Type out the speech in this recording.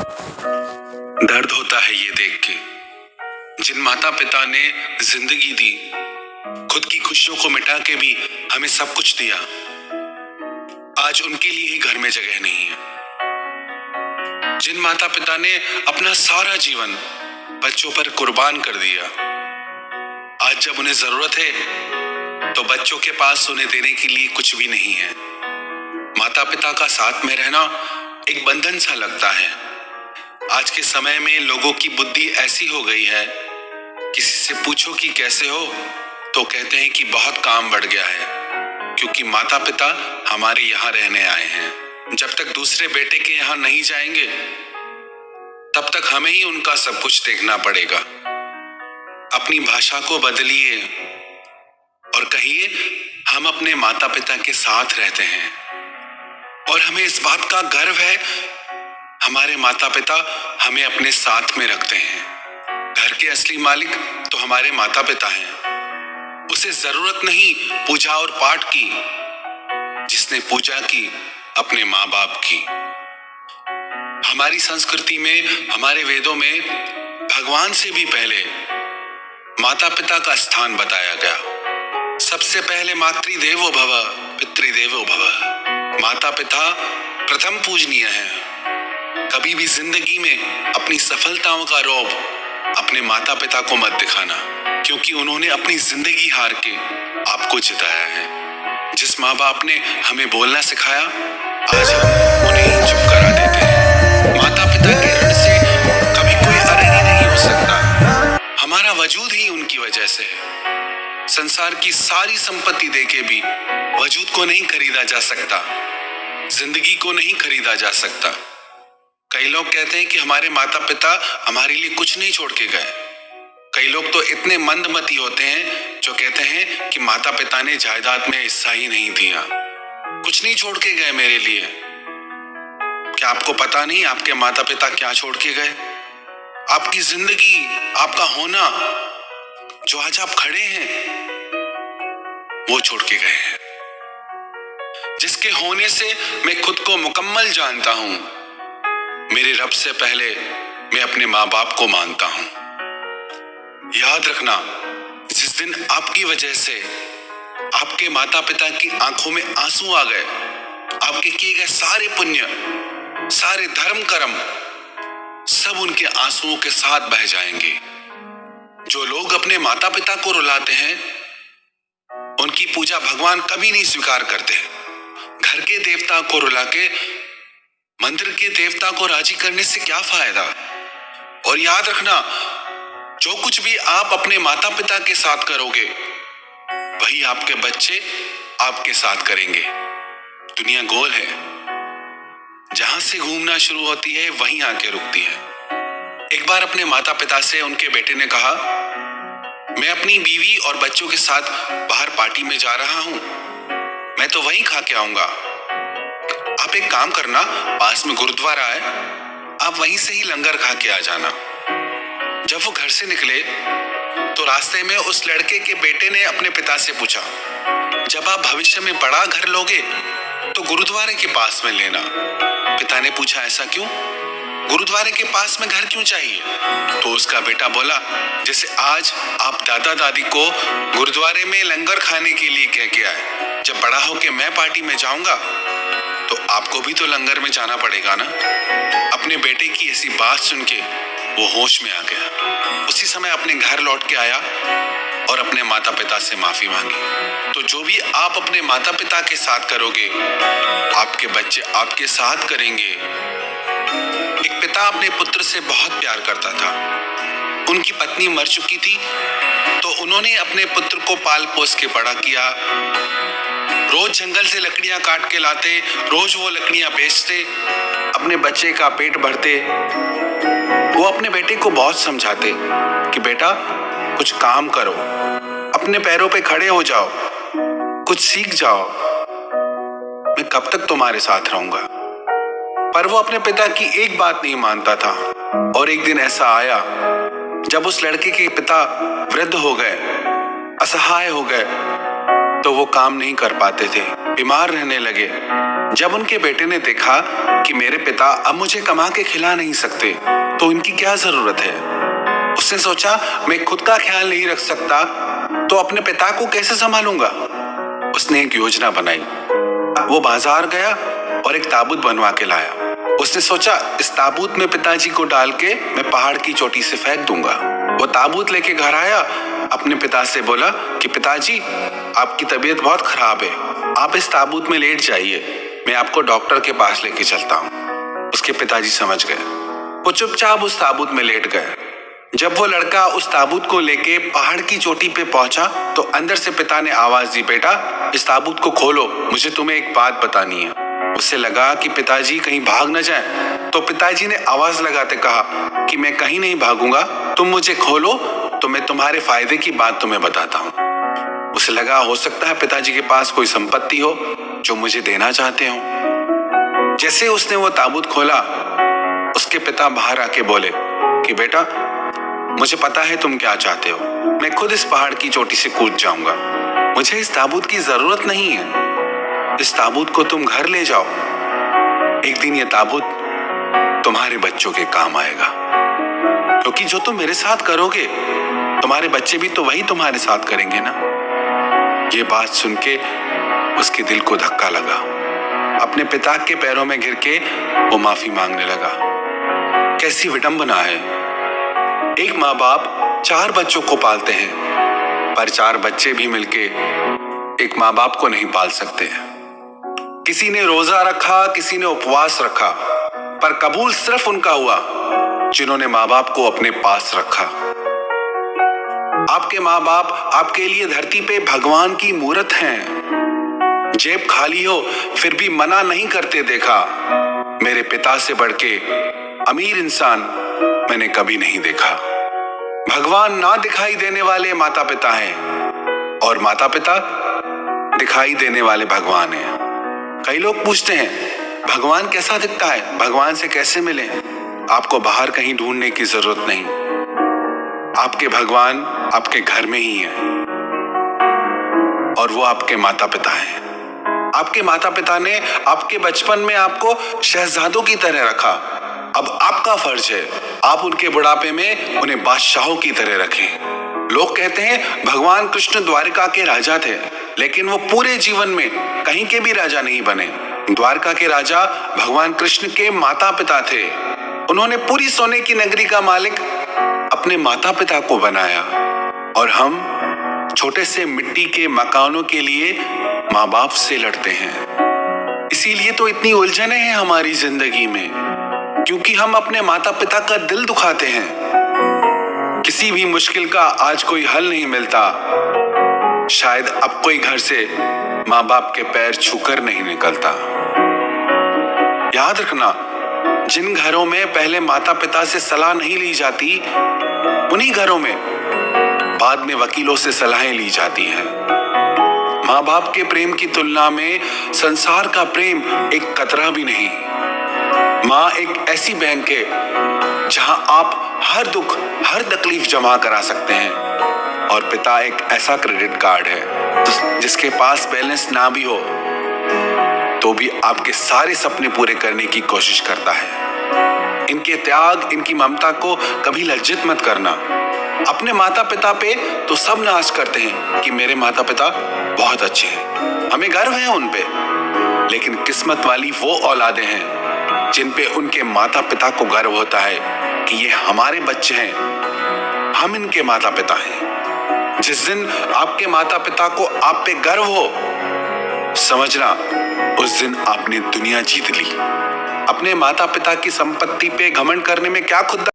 दर्द होता है ये देख के, जिन माता पिता ने जिंदगी दी, खुद की खुशियों को मिटा के भी हमें सब कुछ दिया, आज उनके लिए ही घर में जगह नहीं है। जिन माता पिता ने अपना सारा जीवन बच्चों पर कुर्बान कर दिया, आज जब उन्हें जरूरत है तो बच्चों के पास उन्हें देने के लिए कुछ भी नहीं है। माता पिता का साथ में रहना एक बंधन सा लगता है। आज के समय में लोगों की बुद्धि ऐसी हो गई है, किसी से पूछो कि कैसे हो तो कहते हैं कि बहुत काम बढ़ गया है, क्योंकि माता पिता हमारे यहाँ रहने आए हैं। जब तक दूसरे बेटे के यहाँ नहीं जाएंगे तब तक हमें ही उनका सब कुछ देखना पड़ेगा। अपनी भाषा को बदलिए और कहिए हम अपने माता पिता के साथ रहते हैं, और हमें इस बात का गर्व है हमारे माता पिता हमें अपने साथ में रखते हैं। घर के असली मालिक तो हमारे माता पिता हैं। उसे जरूरत नहीं पूजा और पाठ की, जिसने पूजा की अपने माँ बाप की। हमारी संस्कृति में, हमारे वेदों में भगवान से भी पहले माता पिता का स्थान बताया गया। सबसे पहले मातृदेवो भव पितृदेवो भव। माता पिता प्रथम पूजनीय है। कभी भी जिंदगी में अपनी सफलताओं का रौब अपने माता पिता को मत दिखाना, क्योंकि उन्होंने अपनी जिंदगी हार के आपको जिताया है। जिस माँ बाप ने हमें बोलना सिखाया, आज हम उन्हें ही चुप करा देते हैं। माता पिता के ऋण से कभी कोई अरण ही नहीं हो सकता। हमारा वजूद ही उनकी वजह से है। संसार की सारी संपत्ति देके भी वजूद को नहीं खरीदा जा सकता, जिंदगी को नहीं खरीदा जा सकता। कई लोग कहते हैं कि हमारे माता पिता हमारे लिए कुछ नहीं छोड़ के गए। कई लोग तो इतने मंदमती होते हैं जो कहते हैं कि माता पिता ने जायदाद में हिस्सा ही नहीं दिया, कुछ नहीं छोड़ के गए मेरे लिए। क्या आपको पता नहीं आपके माता पिता क्या छोड़ के गए? आपकी जिंदगी, आपका होना, जो आज आप खड़े हैं, वो छोड़ के गए हैं। जिसके होने से मैं खुद को मुकम्मल जानता हूं, मेरे रब से पहले मैं अपने माँ बाप को मानता हूं। याद रखना, जिस दिन आपकी वजह से आपके माता पिता की आंखों में आंसू आ गए, आपके किए गए सारे पुण्य, सारे धर्म कर्म सब उनके आंसुओं के साथ बह जाएंगे। जो लोग अपने माता पिता को रुलाते हैं, उनकी पूजा भगवान कभी नहीं स्वीकार करते। घर के देवता को रुला के मंदिर के देवता को राजी करने से क्या फायदा? और याद रखना, जो कुछ भी आप अपने माता पिता के साथ करोगे, वही आपके बच्चे आपके साथ करेंगे। दुनिया गोल है, जहां से घूमना शुरू होती है वहीं आके रुकती है। एक बार अपने माता पिता से उनके बेटे ने कहा, मैं अपनी बीवी और बच्चों के साथ बाहर पार्टी में जा रहा हूं, मैं तो वहीं खा के आऊंगा। आप एक काम करना, पास में गुरुद्वारा है, आप वहीं से ही लंगर खा के आ जाना। जब वो घर से निकले तो रास्ते में उस लड़के के बेटे ने अपने पिता से पूछा, जब आप भविष्य में बड़ा घर लोगे तो गुरुद्वारे के पास में लेना। पिता ने पूछा, ऐसा क्यों? गुरुद्वारे के पास में घर क्यों चाहिए? तो उसका बेटा बोला, जैसे आज आप दादा दादी को गुरुद्वारे में लंगर खाने के लिए कह के आए, जब बड़ा होके मैं पार्टी में जाऊंगा तो आपको भी तो लंगर में जाना पड़ेगा ना। अपने बेटे की ऐसी बात सुन के वो होश में आ गया। उसी समय अपने घर लौट के आया और अपने माता पिता से माफी मांगी। तो जो भी आप अपने माता पिता के साथ करोगे, आपके बच्चे आपके साथ करेंगे। एक पिता अपने पुत्र से बहुत प्यार करता था। उनकी पत्नी मर चुकी थी, तो उन्होंने अपने पुत्र को पाल पोस के बड़ा किया। रोज जंगल से लकड़ियां काट के लाते, रोज वो लकड़ियां बेचते, अपने बच्चे का पेट भरते। वो अपने बेटे को बहुत समझाते कि बेटा कुछ काम करो, अपने पैरों पे खड़े हो जाओ, कुछ सीख जाओ, मैं कब तक तुम्हारे साथ रहूंगा। पर वो अपने पिता की एक बात नहीं मानता था। और एक दिन ऐसा आया जब उस लड़के के पिता वृद्ध हो गए, असहाय हो गए, तो वो काम नहीं कर पाते थे, बीमार रहने लगे। जब उनके बेटे ने देखा कि मेरे पिता अब मुझे कमा के खिला नहीं सकते तो इनकी क्या जरूरत है, उसने सोचा मैं खुद का ख्याल नहीं रख सकता तो अपने पिता को कैसे संभालूंगा। उसने एक योजना बनाई। वो बाजार गया और एक ताबूत बनवा के लाया। उसने सोचा इस ताबूत में पिताजी को डाल के मैं पहाड़ की चोटी से फेंक दूंगा। वो ताबूत लेके घर आया, अपने पिता से बोला कि पिताजी आपकी तबीयत बहुत खराब है, आप इस ताबूत में लेट जाइए, मैं आपको डॉक्टर के पास लेके चलता हूँ। उसके पिताजी समझ गए। वो चुपचाप उस ताबूत में लेट गए। जब वो लड़का उस ताबूत को लेके पहाड़ की चोटी पे पहुंचा तो अंदर से पिता ने आवाज दी, बेटा इस ताबूत को खोलो, मुझे तुम्हें एक बात बतानी है। उसे लगा कि पिताजी कहीं भाग न जाए तो पिताजी ने आवाज लगाते कहा कि मैं कहीं नहीं भागूंगा, तुम मुझे खोलो तो मैं तुम्हारे फायदे की बात तुम्हें बताता हूँ। उसे लगा हो सकता है पिताजी के पास कोई संपत्ति हो जो मुझे देना चाहते हो। जैसे उसने वो ताबूत खोला, उसके पिता बाहर आके बोले कि बेटा मुझे पता है तुम क्या चाहते हो, मैं खुद इस पहाड़ की चोटी से कूद जाऊंगा, मुझे इस ताबूत की जरूरत नहीं है, इस ताबूत को तुम घर ले जाओ, एक दिन ये ताबूत तुम्हारे बच्चों के काम आएगा, क्योंकि जो तुम मेरे साथ करोगे तुम्हारे बच्चे भी तो वही तुम्हारे साथ करेंगे ना। ये बात सुन के उसके दिल को धक्का लगा। अपने पिता के पैरों में गिर के वो माफी मांगने लगा। कैसी विडंबना है, एक माँ बाप 4 बच्चों को पालते हैं पर 4 बच्चे भी मिलके एक माँ बाप को नहीं पाल सकते। किसी ने रोजा रखा, किसी ने उपवास रखा, पर कबूल सिर्फ उनका हुआ जिन्होंने माँ बाप को अपने पास रखा। आपके माँ बाप आपके लिए धरती पे भगवान की मूरत हैं। जेब खाली हो फिर भी मना नहीं करते देखा। मेरे पिता से बढ़ के अमीर इंसान मैंने कभी नहीं देखा। भगवान ना दिखाई देने वाले माता पिता हैं और माता पिता दिखाई देने वाले भगवान हैं। कई लोग पूछते हैं भगवान कैसा दिखता है, भगवान से कैसे मिले। आपको बाहर कहीं ढूंढने की जरूरत नहीं, आपके भगवान आपके घर में ही है और वो आपके माता पिता हैं। आपके माता पिता ने आपके बचपन में आपको शहजादों की तरह रखा। अब आपका फर्ज है आप उनके बुढ़ापे में उन्हें बादशाहों की तरह रखें। लोग कहते हैं भगवान कृष्ण द्वारिका के राजा थे, लेकिन वो पूरे जीवन में कहीं के भी राजा नहीं बने। द्वारका के राजा भगवान कृष्ण के माता पिता थे। उन्होंने पूरी सोने की नगरी का मालिक अपने माता पिता को बनाया और हम छोटे से मिट्टी के मकानों के लिए माँ बाप से लड़ते हैं। इसीलिए तो इतनी उलझनें हैं हमारी जिंदगी में, क्योंकि हम अपने माता पिता का दिल दुखाते हैं। किसी भी मुश्किल का आज कोई हल नहीं मिलता, शायद अब कोई घर से माँ बाप के पैर छूकर नहीं निकलता। याद रखना, जिन घरों में पहले माता पिता से सलाह नहीं ली जाती, उन्हीं घरों में बाद में वकीलों से सलाहें ली जाती हैं। माँ बाप के प्रेम की तुलना में संसार का प्रेम एक कतरा भी नहीं। माँ एक ऐसी बैंक है जहां आप हर दुख हर तकलीफ जमा करा सकते हैं, और पिता एक ऐसा क्रेडिट कार्ड है जिसके पास बैलेंस ना भी हो तो भी आपके सारे सपने पूरे करने की कोशिश करता है। इनके त्याग, इनकी ममता को कभी लज्जित मत करना। अपने माता पिता पे तो सब नाज करते हैं कि मेरे माता पिता बहुत अच्छे हैं, हमें गर्व है उन पे, लेकिन किस्मत वाली वो औलादें हैं जिन पे उनके माता पिता को गर्व होता है कि ये हमारे बच्चे हैं, हम इनके माता पिता हैं। जिस दिन आपके माता पिता को आप पे गर्व हो, समझना उस दिन आपने दुनिया जीत ली। अपने माता पिता की संपत्ति पे घमंड करने में क्या खुद